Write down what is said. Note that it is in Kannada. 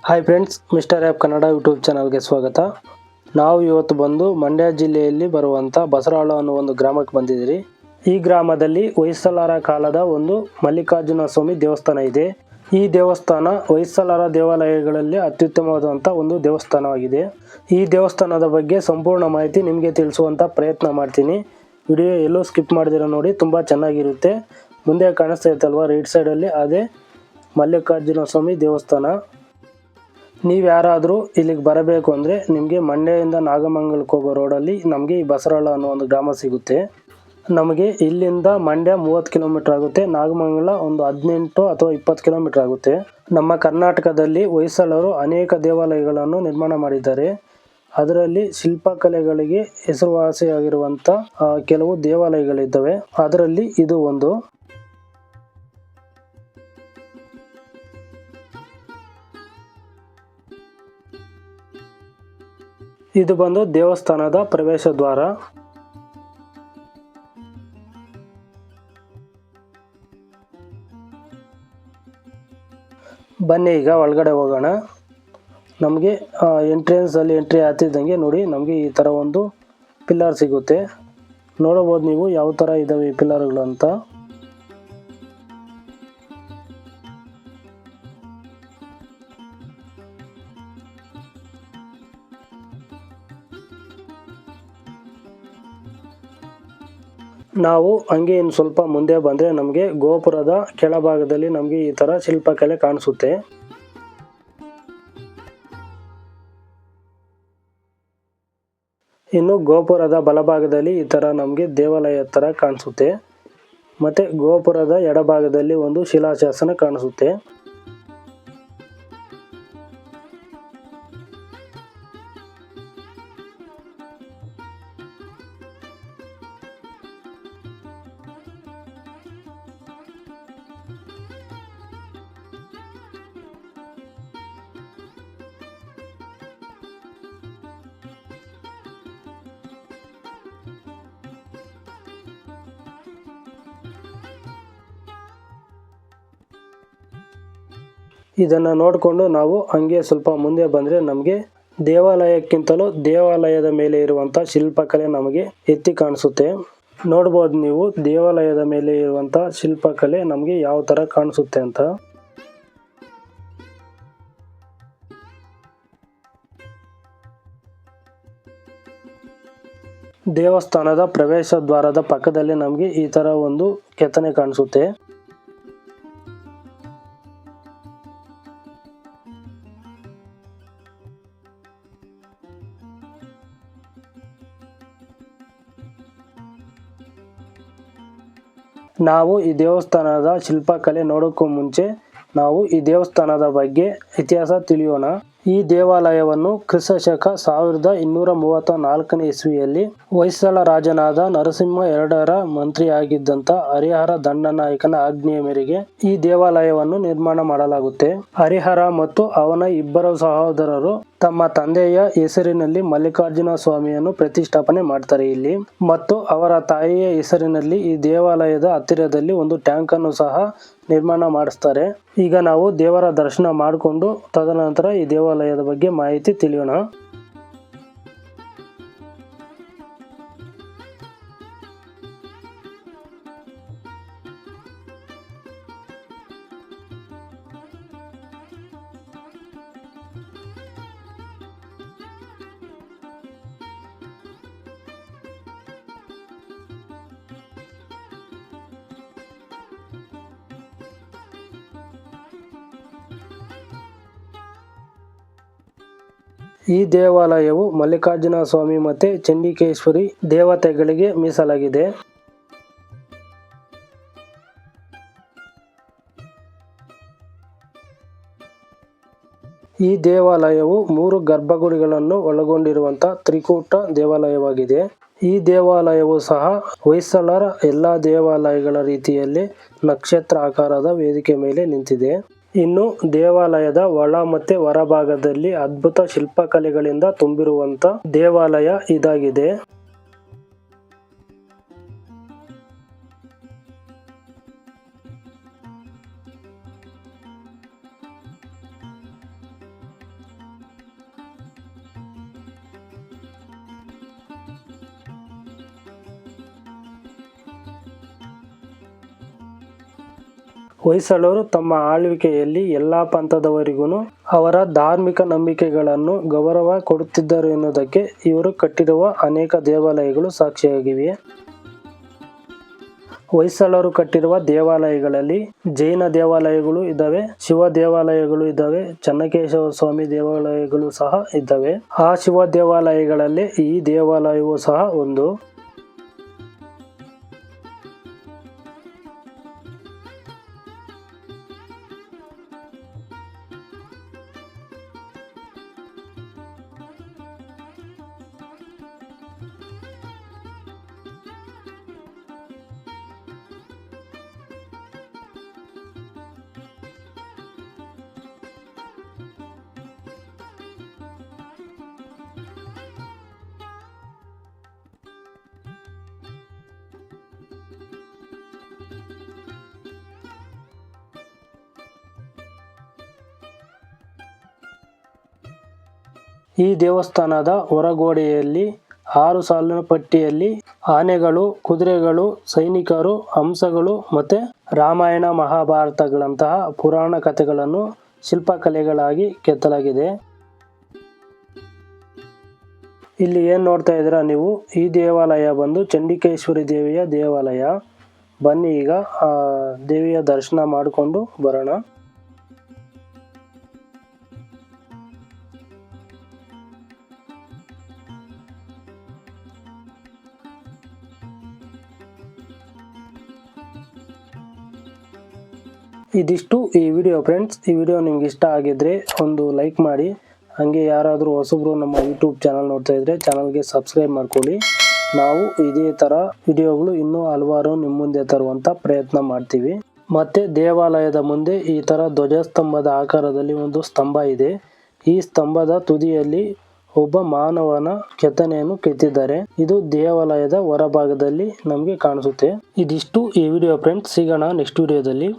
Hi friends, mister app Kannada YouTube ಚಾನಲ್ಗೆ ಸ್ವಾಗತ. ನಾವು ಇವತ್ತು ಬಂದು ಮಂಡ್ಯ ಜಿಲ್ಲೆಯಲ್ಲಿ ಬರುವಂಥ ಬಸರಾಳು ಅನ್ನೋ ಒಂದು ಗ್ರಾಮಕ್ಕೆ ಬಂದಿದ್ದೀರಿ. ಈ ಗ್ರಾಮದಲ್ಲಿ ಹೊಯ್ಸಳರ ಕಾಲದ ಒಂದು ಮಲ್ಲಿಕಾರ್ಜುನ ಸ್ವಾಮಿ ದೇವಸ್ಥಾನ ಇದೆ. ಈ ದೇವಸ್ಥಾನ ಹೊಯ್ಸಳರ ದೇವಾಲಯಗಳಲ್ಲಿ ಅತ್ಯುತ್ತಮವಾದಂಥ ಒಂದು ದೇವಸ್ಥಾನವಾಗಿದೆ. ಈ ದೇವಸ್ಥಾನದ ಬಗ್ಗೆ ಸಂಪೂರ್ಣ ಮಾಹಿತಿ ನಿಮಗೆ ತಿಳಿಸುವಂಥ ಪ್ರಯತ್ನ ಮಾಡ್ತೀನಿ. ವಿಡಿಯೋ ಎಲ್ಲೂ ಸ್ಕಿಪ್ ಮಾಡಿದಿರ ನೋಡಿ, ತುಂಬ ಚೆನ್ನಾಗಿರುತ್ತೆ. ಮುಂದೆ ಕಾಣಿಸ್ತಾ ಇತ್ತಲ್ವ ರೈಟ್ ಸೈಡಲ್ಲಿ, ಅದೇ ಮಲ್ಲಿಕಾರ್ಜುನ ಸ್ವಾಮಿ ದೇವಸ್ಥಾನ. ನೀವು ಯಾರಾದರೂ ಇಲ್ಲಿಗೆ ಬರಬೇಕು ಅಂದರೆ ನಿಮಗೆ ಮಂಡ್ಯದಿಂದ ನಾಗಮಂಗಲಕ್ಕೆ ಹೋಗೋ ರೋಡಲ್ಲಿ ನಮಗೆ ಈ ಬಸರಾಳು ಅನ್ನೋ ಒಂದು ಗ್ರಾಮ ಸಿಗುತ್ತೆ. ನಮಗೆ ಇಲ್ಲಿಂದ ಮಂಡ್ಯ 30 ಕಿಲೋಮೀಟರ್ ಆಗುತ್ತೆ, ನಾಗಮಂಗಲ ಒಂದು 18 ಅಥವಾ 20 ಕಿಲೋಮೀಟರ್ ಆಗುತ್ತೆ. ನಮ್ಮ ಕರ್ನಾಟಕದಲ್ಲಿ ಹೊಯ್ಸಳರು ಅನೇಕ ದೇವಾಲಯಗಳನ್ನು ನಿರ್ಮಾಣ ಮಾಡಿದ್ದಾರೆ. ಅದರಲ್ಲಿ ಶಿಲ್ಪಕಲೆಗಳಿಗೆ ಹೆಸರುವಾಸಿಯಾಗಿರುವಂಥ ಕೆಲವು ದೇವಾಲಯಗಳಿದ್ದಾವೆ. ಅದರಲ್ಲಿ ಇದು ಒಂದು. ಇದು ಬಂದು ದೇವಸ್ಥಾನದ ಪ್ರವೇಶ ದ್ವಾರ. ಬನ್ನಿ ಈಗ ಒಳಗಡೆ ಹೋಗೋಣ. ನಮಗೆ ಎಂಟ್ರೆನ್ಸಲ್ಲಿ ಎಂಟ್ರಿ ಆಗ್ತಿದ್ದಂಗೆ ನೋಡಿ, ನಮಗೆ ಈ ಥರ ಒಂದು ಪಿಲ್ಲರ್ ಸಿಗುತ್ತೆ. ನೋಡಬಹುದು ನೀವು ಯಾವ ಥರ ಇದ್ದಾವೆ ಈ ಪಿಲ್ಲರ್ಗಳು ಅಂತ. ನಾವು ಹಂಗೆ ಇನ್ನು ಸ್ವಲ್ಪ ಮುಂದೆ ಬಂದರೆ ನಮಗೆ ಗೋಪುರದ ಕೆಳಭಾಗದಲ್ಲಿ ನಮಗೆ ಈ ಥರ ಶಿಲ್ಪಕಲೆ ಕಾಣಿಸುತ್ತೆ. ಇನ್ನು ಗೋಪುರದ ಬಲಭಾಗದಲ್ಲಿ ಈ ಥರ ನಮಗೆ ದೇವಾಲಯ ಥರ ಕಾಣಿಸುತ್ತೆ. ಮತ್ತು ಗೋಪುರದ ಎಡಭಾಗದಲ್ಲಿ ಒಂದು ಶಿಲಾಶಾಸನ ಕಾಣಿಸುತ್ತೆ. ಇದನ್ನು ನೋಡಿಕೊಂಡು ನಾವು ಹಂಗೆ ಸ್ವಲ್ಪ ಮುಂದೆ ಬಂದರೆ ನಮಗೆ ದೇವಾಲಯಕ್ಕಿಂತಲೂ ದೇವಾಲಯದ ಮೇಲೆ ಇರುವಂಥ ಶಿಲ್ಪಕಲೆ ನಮಗೆ ಎತ್ತಿ ಕಾಣಿಸುತ್ತೆ. ನೋಡ್ಬೋದು ನೀವು ದೇವಾಲಯದ ಮೇಲೆ ಇರುವಂಥ ಶಿಲ್ಪಕಲೆ ನಮಗೆ ಯಾವ ಥರ ಕಾಣಿಸುತ್ತೆ ಅಂತ. ದೇವಸ್ಥಾನದ ಪ್ರವೇಶ ದ್ವಾರದ ಪಕ್ಕದಲ್ಲಿ ನಮಗೆ ಈ ಥರ ಒಂದು ಕೆತ್ತನೆ ಕಾಣಿಸುತ್ತೆ. ನಾವು ಈ ದೇವಸ್ಥಾನದ ಶಿಲ್ಪಕಲೆ ನೋಡೋಕ್ಕೂ ಮುಂಚೆ ನಾವು ಈ ದೇವಸ್ಥಾನದ ಬಗ್ಗೆ ಇತಿಹಾಸ ತಿಳಿಯೋಣ. ಈ ದೇವಾಲಯವನ್ನು ಕ್ರಿಸ್ತಶಕ 1234ನೇ ಇಸ್ವಿಯಲ್ಲಿ ಹೊಯ್ಸಳ ರಾಜನಾದ ನರಸಿಂಹ ಎರಡರ ಮಂತ್ರಿಯಾಗಿದ್ದಂಥ ಹರಿಹರ ದಂಡನಾಯಕನ ಆಜ್ಞೆಯ ಮೇರೆಗೆ ಈ ದೇವಾಲಯವನ್ನು ನಿರ್ಮಾಣ ಮಾಡಲಾಗುತ್ತೆ. ಹರಿಹರ ಮತ್ತು ಅವನ ಇಬ್ಬರು ಸಹೋದರರು ತಮ್ಮ ತಂದೆಯ ಹೆಸರಿನಲ್ಲಿ ಮಲ್ಲಿಕಾರ್ಜುನ ಸ್ವಾಮಿಯನ್ನು ಪ್ರತಿಷ್ಠಾಪನೆ ಮಾಡ್ತಾರೆ ಇಲ್ಲಿ, ಮತ್ತು ಅವರ ತಾಯಿಯ ಹೆಸರಿನಲ್ಲಿ ಈ ದೇವಾಲಯದ ಹತ್ತಿರದಲ್ಲಿ ಒಂದು ಟ್ಯಾಂಕ್ ಅನ್ನು ಸಹ ನಿರ್ಮಾಣ ಮಾಡಿಸ್ತಾರೆ. ಈಗ ನಾವು ದೇವರ ದರ್ಶನ ಮಾಡಿಕೊಂಡು ತದನಂತರ ಈ ದೇವಾಲಯದ ಬಗ್ಗೆ ಮಾಹಿತಿ ತಿಳಿಯೋಣ. ಈ ದೇವಾಲಯವು ಮಲ್ಲಿಕಾರ್ಜುನ ಸ್ವಾಮಿ ಮತ್ತು ಚಂಡಿಕೇಶ್ವರಿ ದೇವತೆಗಳಿಗೆ ಮೀಸಲಾಗಿದೆ. ಈ ದೇವಾಲಯವು 3 ಗರ್ಭಗುಡಿಗಳನ್ನು ಒಳಗೊಂಡಿರುವಂಥ ತ್ರಿಕೂಟ ದೇವಾಲಯವಾಗಿದೆ. ಈ ದೇವಾಲಯವು ಸಹ ಹೊಯ್ಸಳರ ಎಲ್ಲ ದೇವಾಲಯಗಳ ರೀತಿಯಲ್ಲಿ ನಕ್ಷತ್ರ ಆಕಾರದ ವೇದಿಕೆ ಮೇಲೆ ನಿಂತಿದೆ. ಇನ್ನು ದೇವಾಲಯದ ಒಳ ಮತ್ತು ಹೊರಭಾಗದಲ್ಲಿ ಅದ್ಭುತ ಶಿಲ್ಪಕಲೆಗಳಿಂದ ತುಂಬಿರುವಂಥ ದೇವಾಲಯ ಇದಾಗಿದೆ. ಹೊಯ್ಸಳರು ತಮ್ಮ ಆಳ್ವಿಕೆಯಲ್ಲಿ ಎಲ್ಲ ಪಂಥದವರಿಗೂ ಅವರ ಧಾರ್ಮಿಕ ನಂಬಿಕೆಗಳನ್ನು ಗೌರವ ಕೊಡುತ್ತಿದ್ದರು ಎನ್ನುವುದಕ್ಕೆ ಇವರು ಕಟ್ಟಿರುವ ಅನೇಕ ದೇವಾಲಯಗಳು ಸಾಕ್ಷಿಯಾಗಿವೆ. ಹೊಯ್ಸಳರು ಕಟ್ಟಿರುವ ದೇವಾಲಯಗಳಲ್ಲಿ ಜೈನ ದೇವಾಲಯಗಳು ಇದ್ದಾವೆ, ಶಿವ ದೇವಾಲಯಗಳು ಇದ್ದಾವೆ, ಚೆನ್ನಕೇಶವ ಸ್ವಾಮಿ ದೇವಾಲಯಗಳು ಸಹ ಇದ್ದಾವೆ. ಆ ಶಿವ ದೇವಾಲಯಗಳಲ್ಲಿ ಈ ದೇವಾಲಯವೂ ಸಹ ಒಂದು. ಈ ದೇವಸ್ಥಾನದ ಹೊರಗೋಡೆಯಲ್ಲಿ 6 ಸಾಲಿನ ಪಟ್ಟಿಯಲ್ಲಿ ಆನೆಗಳು, ಕುದುರೆಗಳು, ಸೈನಿಕರು, ಹಂಸಗಳು ಮತ್ತೆ ರಾಮಾಯಣ ಮಹಾಭಾರತಗಳಂತಹ ಪುರಾಣ ಕಥೆಗಳನ್ನು ಶಿಲ್ಪಕಲೆಗಳಾಗಿ ಕೆತ್ತಲಾಗಿದೆ. ಇಲ್ಲಿ ಏನು ನೋಡ್ತಾ ಇದ್ದೀರಾ ನೀವು, ಈ ದೇವಾಲಯ ಬಂದು ಚಂಡಿಕೇಶ್ವರಿ ದೇವಿಯ ದೇವಾಲಯ. ಬನ್ನಿ ಈಗ ದೇವಿಯ ದರ್ಶನ ಮಾಡಿಕೊಂಡು ಬರೋಣ. ಇದಿಷ್ಟು ಈ ವಿಡಿಯೋ ಫ್ರೆಂಡ್ಸ್. ಈ ವಿಡಿಯೋ ನಿಮ್ಗೆ ಇಷ್ಟ ಆಗಿದ್ರೆ ಒಂದು ಲೈಕ್ ಮಾಡಿ. ಹಾಗೆ ಯಾರಾದರೂ ಹೊಸಬ್ರು ನಮ್ಮ ಯೂಟ್ಯೂಬ್ ಚಾನಲ್ ನೋಡ್ತಾ ಇದ್ರೆ ಚಾನಲ್ಗೆ ಸಬ್ಸ್ಕ್ರೈಬ್ ಮಾಡ್ಕೊಳ್ಳಿ. ನಾವು ಇದೇ ಥರ ವಿಡಿಯೋಗಳು ಇನ್ನೂ ಹಲವಾರು ನಿಮ್ಮ ಮುಂದೆ ತರುವಂಥ ಪ್ರಯತ್ನ ಮಾಡ್ತೀವಿ. ಮತ್ತು ದೇವಾಲಯದ ಮುಂದೆ ಈ ಥರ ಧ್ವಜಸ್ತಂಭದ ಆಕಾರದಲ್ಲಿ ಒಂದು ಸ್ತಂಭ ಇದೆ. ಈ ಸ್ತಂಭದ ತುದಿಯಲ್ಲಿ ಒಬ್ಬ ಮಾನವನ ಕೆತ್ತನೆಯನ್ನು ಕೆತ್ತಿದ್ದಾರೆ. ಇದು ದೇವಾಲಯದ ಹೊರಭಾಗದಲ್ಲಿ ನಮಗೆ ಕಾಣಿಸುತ್ತೆ. ಇದಿಷ್ಟು ಈ ವಿಡಿಯೋ ಫ್ರೆಂಡ್ಸ್. ಸಿಗೋಣ ನೆಕ್ಸ್ಟ್ ವಿಡಿಯೋದಲ್ಲಿ.